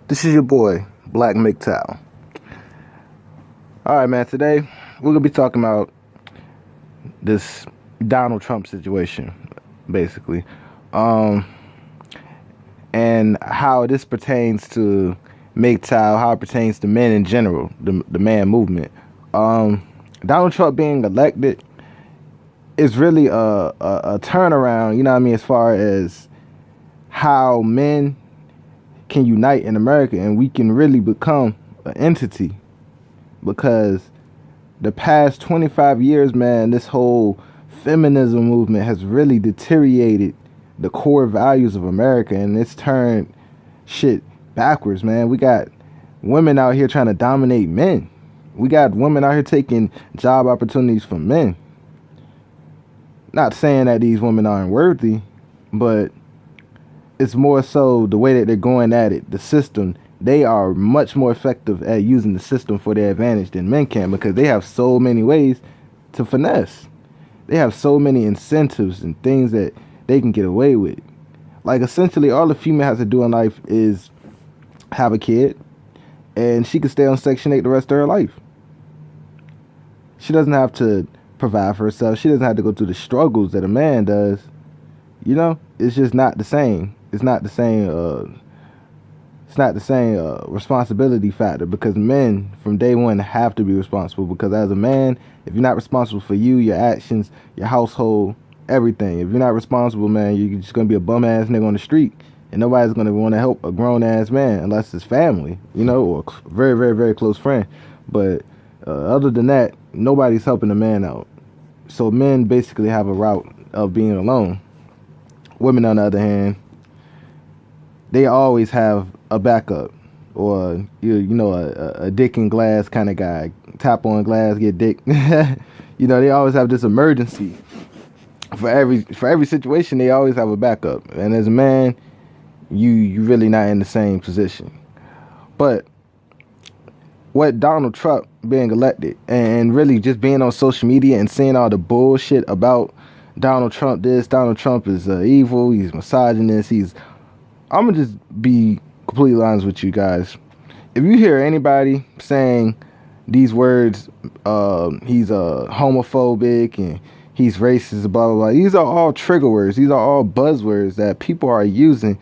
This is your boy, Black McTow. Alright, man, today we're going to be talking about this Donald Trump situation, basically. And how this pertains to MGTOW, how it pertains to men in general, the man movement. Donald Trump being elected is really a turnaround, you know what I mean, as far as how men can unite in America and we can really become an entity. Because the past 25 years, man, this whole feminism movement has really deteriorated the core values of America, and it's turned shit backwards, man. We got women out here trying to dominate men. We got women out here taking job opportunities from men. Not saying that these women aren't worthy, but it's more so the way that they're going at it, the system. They are much more effective at using the system for their advantage than men can, because they have so many ways to finesse. They have so many incentives and things that they can get away with. Like, essentially, all the female has to do in life is have a kid, and she can stay on Section 8 the rest of her life. She doesn't have to provide for herself. She doesn't have to go through the struggles that a man does. You know, it's just not the same. It's not the same. It's not the same responsibility factor, because men from day one have to be responsible. Because as a man, if you're not responsible for you, your actions, your household, everything, if you're not responsible, man, you're just gonna be a bum ass nigga on the street, and nobody's gonna want to help a grown ass man unless it's family, you know, or a very, very, very close friend. But other than that, nobody's helping a man out. So men basically have a route of being alone. Women, on the other hand, they always have a backup, or you know, a dick in glass kind of guy. Tap on glass, get dick. You know, they always have this emergency for every situation. They always have a backup. And as a man, you really not in the same position. But what Donald Trump being elected and really just being on social media and seeing all the bullshit about Donald Trump, Donald Trump is evil, he's misogynist, I'm gonna just be completely honest with you guys. If you hear anybody saying these words, he's homophobic and he's racist, blah, blah, blah, these are all trigger words. These are all buzzwords that people are using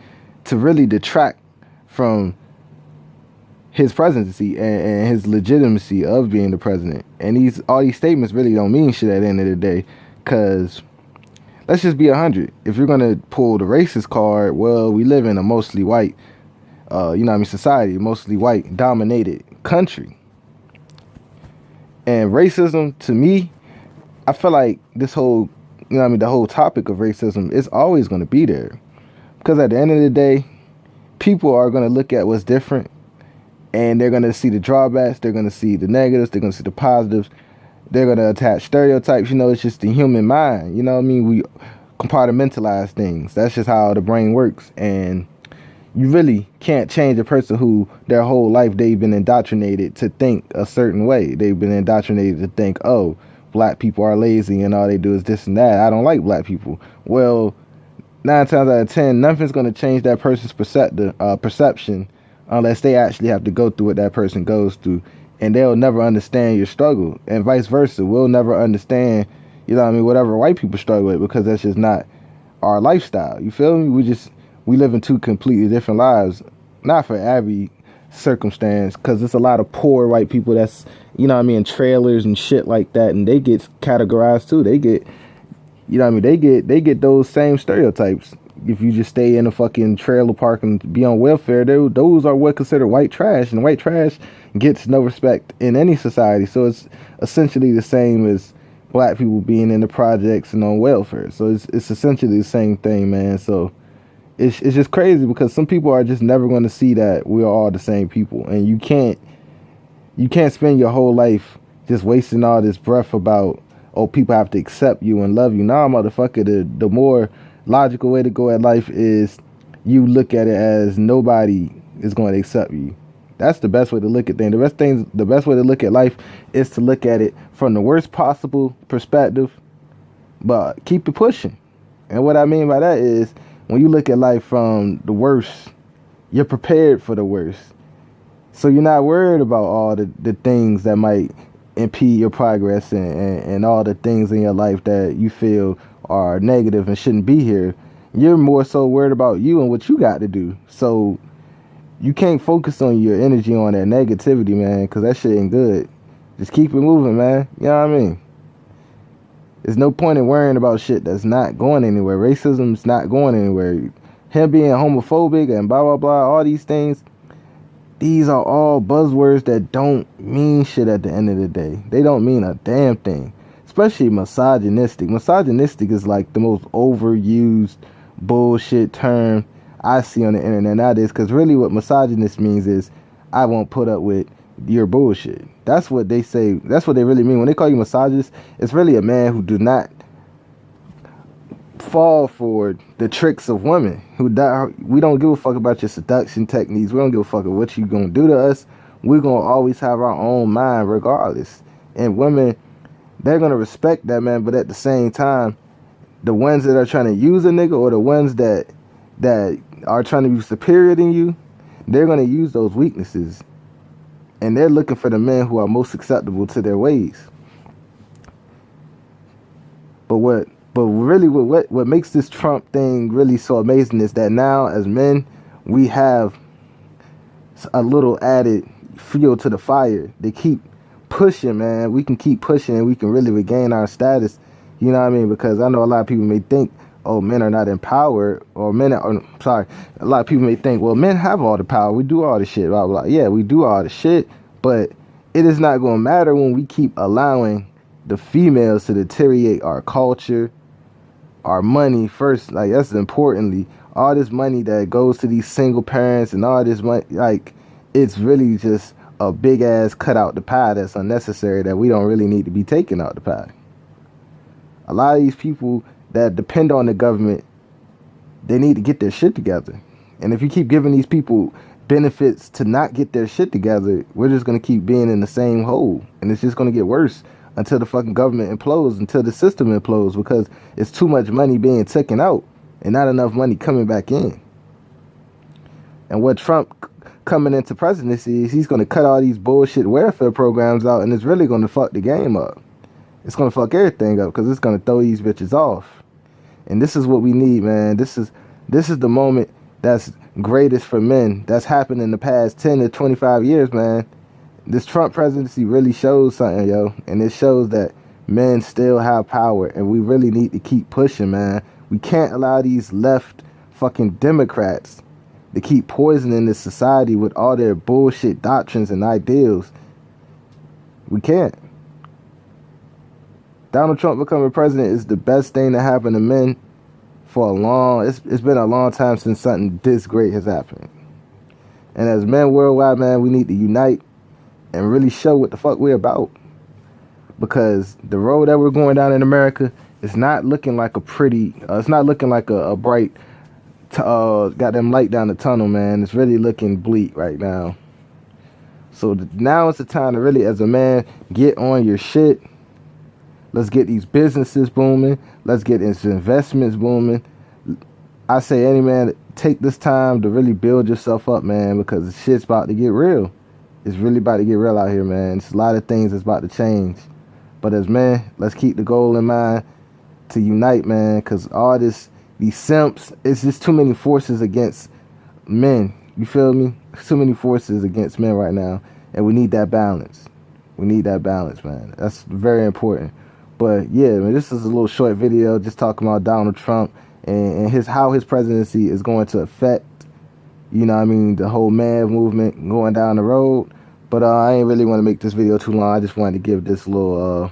to really detract from his presidency and his legitimacy of being the president. And all these statements really don't mean shit at the end of the day, because let's just be 100. If you're gonna pull the racist card, well, we live in a mostly white, you know what I mean, society, mostly white dominated country. And racism, to me, I feel like this whole, you know what I mean, the whole topic of racism is always gonna be there. Because at the end of the day, people are gonna look at what's different, and they're gonna see the drawbacks, they're gonna see the negatives, they're gonna see the positives. They're going to attach stereotypes. You know, it's just the human mind. You know what I mean? We compartmentalize things. That's just how the brain works. And you really can't change a person who their whole life they've been indoctrinated to think a certain way. They've been indoctrinated to think, oh, black people are lazy and all they do is this and that. I don't like black people. Well, 9 times out of 10, nothing's going to change that person's perception unless they actually have to go through what that person goes through. And they'll never understand your struggle, and vice versa. We'll never understand, you know what I mean, whatever white people struggle with, because that's just not our lifestyle. You feel me? We live in two completely different lives. Not for every circumstance, because there's a lot of poor white people that's, you know what I mean, in trailers and shit like that, and they get categorized too. They get, you know what I mean, they get those same stereotypes. If you just stay in a fucking trailer park and be on welfare, those are what considered white trash, and white trash gets no respect in any society. So it's essentially the same as black people being in the projects and on welfare. So it's essentially the same thing, man. So it's just crazy, because some people are just never going to see that we are all the same people, and you can't spend your whole life just wasting all this breath about, oh, people have to accept you and love you. Nah, motherfucker, the more logical way to go at life is you look at it as nobody is going to accept you. That's the best way to look at things. The best way to look at life is to look at it from the worst possible perspective, but keep it pushing. And what I mean by that is, when you look at life from the worst, you're prepared for the worst. So you're not worried about all the things that might impede your progress and all the things in your life that you feel are negative and shouldn't be here. You're more so worried about you and what you got to do. So you can't focus on your energy on that negativity, man, because that shit ain't good. Just keep it moving, man. You know what I mean? There's no point in worrying about shit that's not going anywhere. Racism's not going anywhere. Him being homophobic and blah, blah, blah, all these things, these are all buzzwords that don't mean shit at the end of the day. They don't mean a damn thing. Especially misogynistic. Misogynistic is like the most overused bullshit term I see on the internet nowadays. Because really what misogynist means is I won't put up with your bullshit. That's what they say. That's what they really mean. When they call you misogynist, it's really a man who do not fall for the tricks of women. We don't give a fuck about your seduction techniques. We don't give a fuck about what you gonna do to us. We're gonna always have our own mind regardless. And women, they're gonna respect that, man. But at the same time, the ones that are trying to use a nigga, or the ones that are trying to be superior than you, they're gonna use those weaknesses. And they're looking for the men who are most acceptable to their ways. But really what makes this Trump thing really so amazing is that now as men, we have a little added fuel to the fire. They keep pushing, man. We can keep pushing and we can really regain our status. You know what I mean? Because I know a lot of people may think, oh, men are not empowered, or a lot of people may think, well, men have all the power. We do all the shit, blah, blah, blah. Yeah, we do all the shit, but it is not going to matter when we keep allowing the females to deteriorate our culture, our money first. Like, that's importantly, all this money that goes to these single parents and all this money, like, it's really just a big ass cut out the pie that's unnecessary, that we don't really need to be taking out the pie. A lot of these people that depend on the government, they need to get their shit together. And if you keep giving these people benefits to not get their shit together, we're just going to keep being in the same hole. And it's just going to get worse until the fucking government implodes, until the system implodes, because it's too much money being taken out and not enough money coming back in. And what Trump coming into presidency is, he's going to cut all these bullshit welfare programs out, and it's really going to fuck the game up. It's going to fuck everything up because it's going to throw these bitches off. And this is what we need, man. This is the moment that's greatest for men that's happened in the past 10 to 25 years, man. This Trump presidency really shows something, yo. And it shows that men still have power, and we really need to keep pushing, man. We can't allow these left fucking Democrats to keep poisoning this society with all their bullshit doctrines and ideals. We can't. Donald Trump becoming president is the best thing that happened to men for a long... It's been a long time since something this great has happened. And as men worldwide, man, we need to unite and really show what the fuck we're about. Because the road that we're going down in America is not looking like a pretty... it's not looking like a bright... goddamn light down the tunnel, man. It's really looking bleak right now. So now is the time to really, as a man, get on your shit. Let's get these businesses booming. Let's get these investments booming. I say, any man, take this time to really build yourself up, man, because the shit's about to get real. It's really about to get real out here, man. It's a lot of things that's about to change. But as men, let's keep the goal in mind to unite, man, because all these simps, it's just too many forces against men. You feel me? Too many forces against men right now, and we need that balance. We need that balance, man. That's very important. But yeah, man, this is a little short video just talking about Donald Trump and how his presidency is going to affect, you know what I mean, the whole man movement going down the road. But I ain't really want to make this video too long. I just wanted to give this little,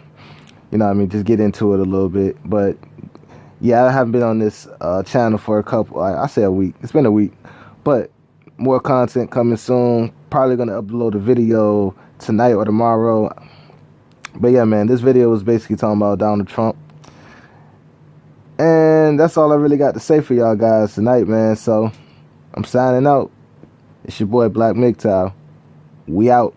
you know what I mean, just get into it a little bit. But yeah, I haven't been on this channel for a couple, I say a week. It's been a week. But more content coming soon. Probably going to upload a video tonight or tomorrow. But yeah, man, this video was basically talking about Donald Trump. And that's all I really got to say for y'all guys tonight, man. So I'm signing out. It's your boy Black MGTOW. We out.